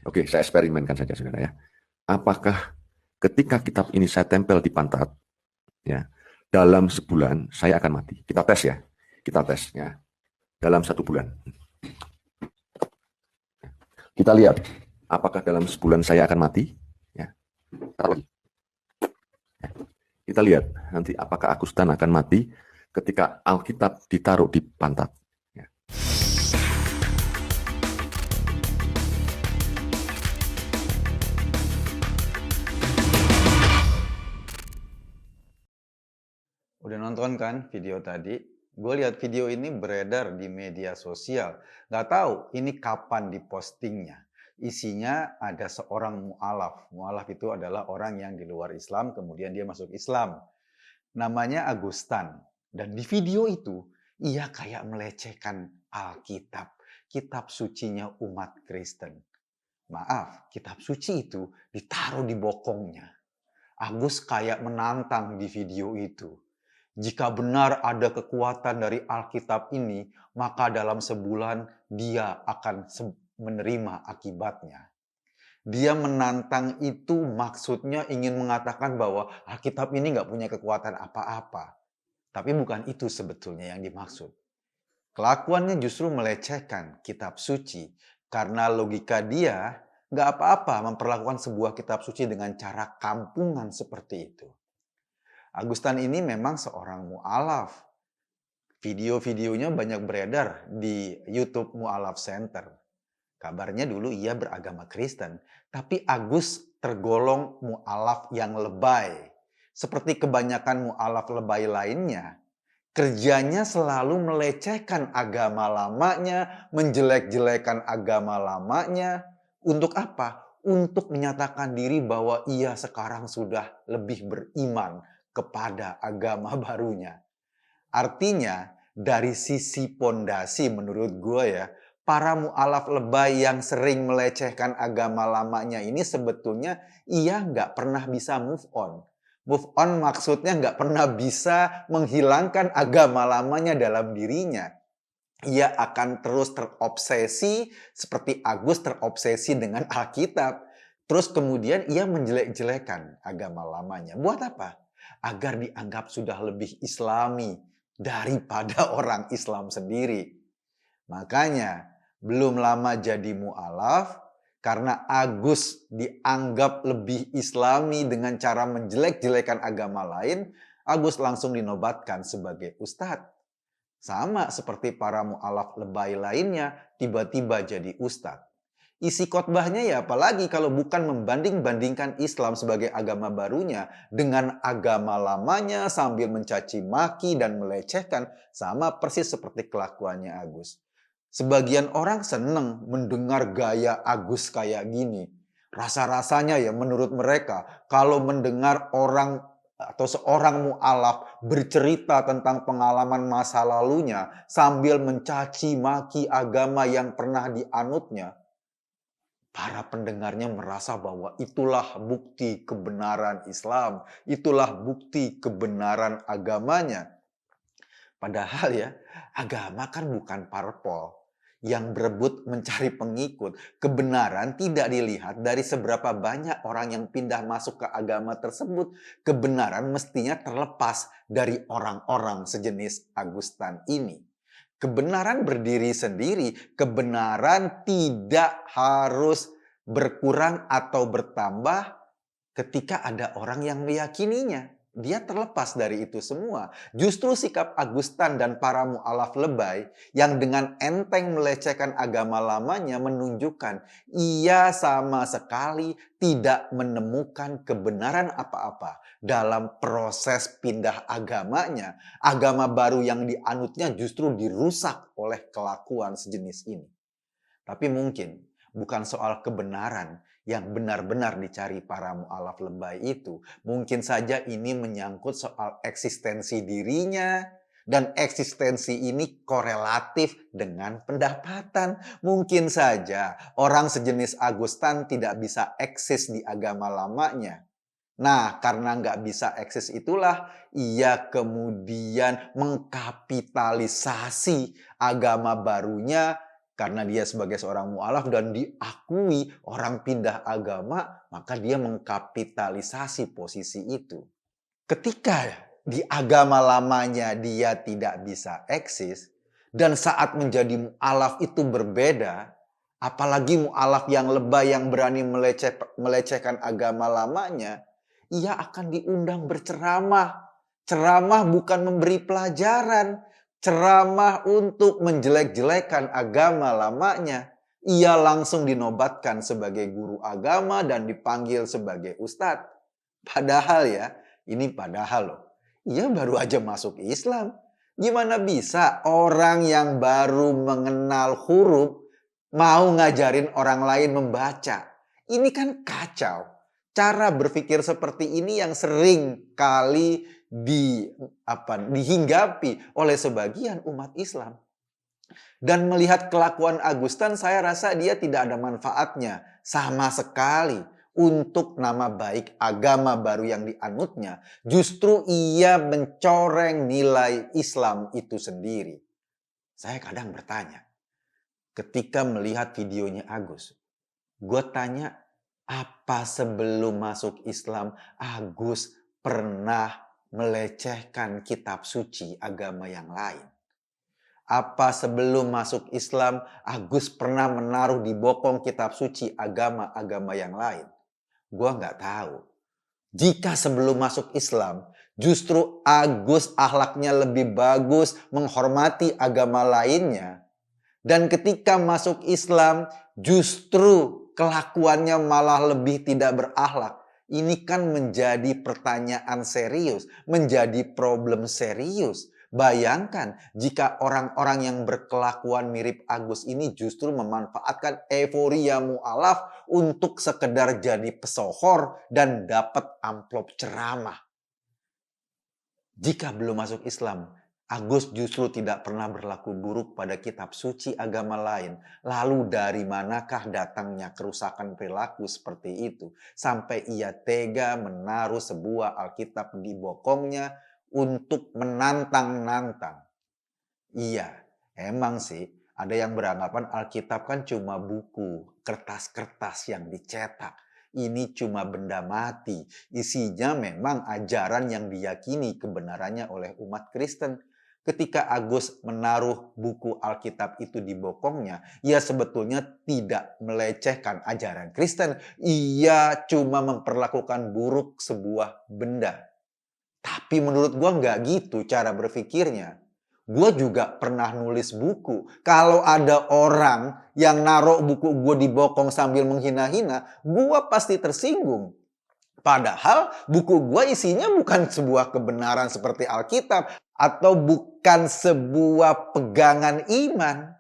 Oke, saya eksperimenkan saja, saudara ya. Apakah ketika kitab ini saya tempel di pantat, ya, dalam sebulan saya akan mati? Kita tes ya, kita tes ya. Dalam 1 bulan, kita lihat apakah dalam sebulan saya akan mati? Ya, taruh lagi. Ya. Kita lihat nanti apakah Agustan akan mati ketika Alkitab ditaruh di pantat. Ya. Udah nonton kan video tadi? Gue lihat video ini beredar di media sosial. Nggak tahu ini kapan dipostingnya. Isinya ada seorang mu'alaf. Mu'alaf itu adalah orang yang di luar Islam, kemudian dia masuk Islam. Namanya Agustan. Dan di video itu, ia kayak melecehkan Alkitab. Kitab sucinya umat Kristen. Maaf, kitab suci itu ditaruh di bokongnya. Agus kayak menantang di video itu. Jika benar ada kekuatan dari Alkitab ini, maka dalam sebulan dia akan menerima akibatnya. Dia menantang itu maksudnya ingin mengatakan bahwa Alkitab ini nggak punya kekuatan apa-apa. Tapi bukan itu sebetulnya yang dimaksud. Kelakuannya justru melecehkan kitab suci karena logika dia nggak apa-apa memperlakukan sebuah kitab suci dengan cara kampungan seperti itu. Agustan ini memang seorang mu'alaf. Video-videonya banyak beredar di YouTube Mu'alaf Center. Kabarnya dulu ia beragama Kristen, tapi Agus tergolong mu'alaf yang lebay. Seperti kebanyakan mu'alaf lebay lainnya, kerjanya selalu melecehkan agama lamanya, menjelek-jelekan agama lamanya. Untuk apa? Untuk menyatakan diri bahwa ia sekarang sudah lebih beriman kepada agama barunya. Artinya, dari sisi pondasi menurut gue ya, para mu'alaf lebay yang sering melecehkan agama lamanya ini sebetulnya ia nggak pernah bisa move on. Move on maksudnya nggak pernah bisa menghilangkan agama lamanya dalam dirinya. Ia akan terus terobsesi seperti Agus terobsesi dengan Alkitab. Terus kemudian ia menjelek-jelekan agama lamanya. Buat apa? Agar dianggap sudah lebih Islami daripada orang Islam sendiri. Makanya belum lama jadi mu'alaf karena Agus dianggap lebih Islami dengan cara menjelek-jelekan agama lain, Agus langsung dinobatkan sebagai ustadz. Sama seperti para mu'alaf lebay lainnya, tiba-tiba jadi ustadz. Isi khotbahnya ya apalagi kalau bukan membanding-bandingkan Islam sebagai agama barunya dengan agama lamanya sambil mencaci maki dan melecehkan, sama persis seperti kelakuannya Agus. Sebagian orang seneng mendengar gaya Agus kayak gini. Rasa-rasanya ya menurut mereka kalau mendengar orang atau seorang mu'alaf bercerita tentang pengalaman masa lalunya sambil mencaci maki agama yang pernah dianutnya, para pendengarnya merasa bahwa itulah bukti kebenaran Islam, itulah bukti kebenaran agamanya. Padahal ya, agama kan bukan parpol yang berebut mencari pengikut. Kebenaran tidak dilihat dari seberapa banyak orang yang pindah masuk ke agama tersebut. Kebenaran mestinya terlepas dari orang-orang sejenis Agustan ini. Kebenaran berdiri sendiri, kebenaran tidak harus berkurang atau bertambah ketika ada orang yang meyakininya. Dia terlepas dari itu semua. Justru sikap Agustan dan para mu'alaf lebay yang dengan enteng melecehkan agama lamanya menunjukkan ia sama sekali tidak menemukan kebenaran apa-apa dalam proses pindah agamanya. Agama baru yang dianutnya justru dirusak oleh kelakuan sejenis ini. Tapi mungkin bukan soal kebenaran yang benar-benar dicari para mu'alaf lebay itu. Mungkin saja ini menyangkut soal eksistensi dirinya, dan eksistensi ini korelatif dengan pendapatan. Mungkin saja orang sejenis Agustan tidak bisa eksis di agama lamanya. Nah, karena nggak bisa eksis itulah ia kemudian mengkapitalisasi agama barunya Karena dia sebagai seorang mu'alaf dan diakui orang pindah agama, maka dia mengkapitalisasi posisi itu. Ketika di agama lamanya dia tidak bisa eksis, dan saat menjadi mu'alaf itu berbeda, apalagi mu'alaf yang lebay yang berani melecehkan agama lamanya, ia akan diundang berceramah. Ceramah bukan memberi pelajaran, ceramah untuk menjelek-jelekan agama lamanya. Ia langsung dinobatkan sebagai guru agama dan dipanggil sebagai ustadz. Padahal ya, ini padahal loh, ia baru aja masuk Islam. Gimana bisa orang yang baru mengenal huruf mau ngajarin orang lain membaca? Ini kan kacau. Cara berpikir seperti ini yang sering kali dihinggapi oleh sebagian umat Islam. Dan melihat kelakuan Agustan, saya rasa dia tidak ada manfaatnya sama sekali untuk nama baik agama baru yang dianutnya. Justru ia mencoreng nilai Islam itu sendiri. Saya kadang bertanya, ketika melihat videonya Agus, gue tanya, apa sebelum masuk Islam Agus pernah melecehkan kitab suci agama yang lain? Apa sebelum masuk Islam Agus pernah menaruh di bokong kitab suci agama-agama yang lain? Gua nggak tahu. Jika sebelum masuk Islam justru Agus akhlaknya lebih bagus, menghormati agama lainnya, dan ketika masuk Islam justru kelakuannya malah lebih tidak berakhlak. Ini kan menjadi pertanyaan serius, menjadi problem serius. Bayangkan jika orang-orang yang berkelakuan mirip Agus ini justru memanfaatkan euforia mu'alaf untuk sekedar jadi pesohor dan dapat amplop ceramah. Jika belum masuk Islam, Agus justru tidak pernah berlaku buruk pada kitab suci agama lain. Lalu dari manakah datangnya kerusakan perilaku seperti itu? Sampai ia tega menaruh sebuah Alkitab di bokongnya untuk menantang-nantang. Iya, emang sih ada yang beranggapan Alkitab kan cuma buku, kertas-kertas yang dicetak. Ini cuma benda mati. Isinya memang ajaran yang diyakini kebenarannya oleh umat Kristen. Ketika Agus menaruh buku Alkitab itu di bokongnya, ia sebetulnya tidak melecehkan ajaran Kristen. Ia cuma memperlakukan buruk sebuah benda. Tapi menurut gua nggak gitu cara berpikirnya. Gue juga pernah nulis buku. Kalau ada orang yang naruh buku gue di bokong sambil menghina-hina, gue pasti tersinggung. Padahal buku gue isinya bukan sebuah kebenaran seperti Alkitab atau bukan sebuah pegangan iman.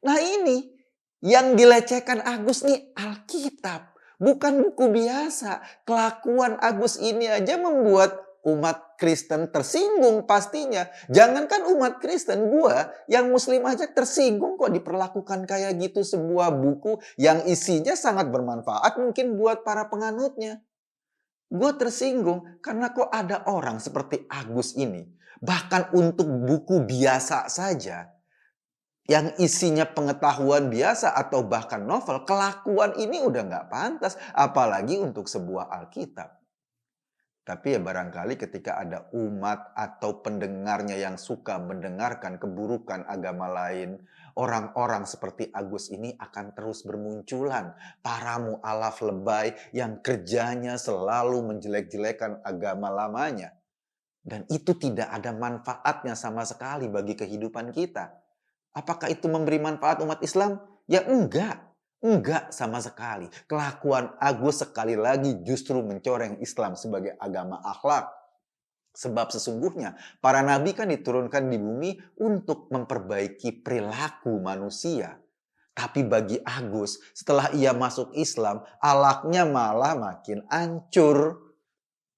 Nah ini yang dilecehkan Agus nih Alkitab, bukan buku biasa. Kelakuan Agus ini aja membuat umat Kristen tersinggung pastinya. Jangankan umat Kristen, gua yang muslim aja tersinggung kok diperlakukan kayak gitu sebuah buku yang isinya sangat bermanfaat mungkin buat para penganutnya. Gue tersinggung karena kok ada orang seperti Agus ini, bahkan untuk buku biasa saja, yang isinya pengetahuan biasa atau bahkan novel, kelakuan ini udah nggak pantas, apalagi untuk sebuah Alkitab. Tapi ya barangkali ketika ada umat atau pendengarnya yang suka mendengarkan keburukan agama lain, orang-orang seperti Agus ini akan terus bermunculan. Para mu'alaf lebay yang kerjanya selalu menjelek-jelekan agama lamanya. Dan itu tidak ada manfaatnya sama sekali bagi kehidupan kita. Apakah itu memberi manfaat umat Islam? Ya enggak. Enggak sama sekali. Kelakuan Agus sekali lagi justru mencoreng Islam sebagai agama akhlak. Sebab sesungguhnya para nabi kan diturunkan di bumi untuk memperbaiki perilaku manusia. Tapi bagi Agus, setelah ia masuk Islam, akhlaknya malah makin hancur.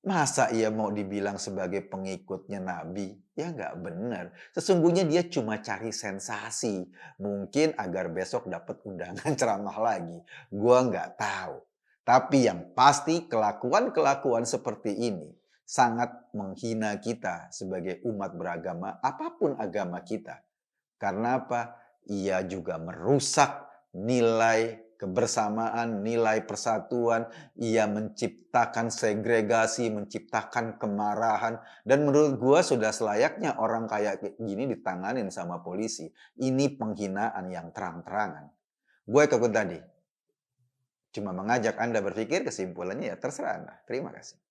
Masa ia mau dibilang sebagai pengikutnya Nabi? Ya nggak benar. Sesungguhnya dia cuma cari sensasi. Mungkin agar besok dapat undangan ceramah lagi. Gua nggak tahu. Tapi yang pasti kelakuan-kelakuan seperti ini sangat menghina kita sebagai umat beragama apapun agama kita. Karena apa? ia juga merusak nilai kebersamaan, nilai persatuan, ia menciptakan segregasi, menciptakan kemarahan, dan menurut gua sudah selayaknya orang kayak gini ditanganin sama polisi. Ini penghinaan yang terang-terangan. Gue Kekun tadi cuma mengajak Anda berpikir, kesimpulannya ya terserah Anda. Terima kasih.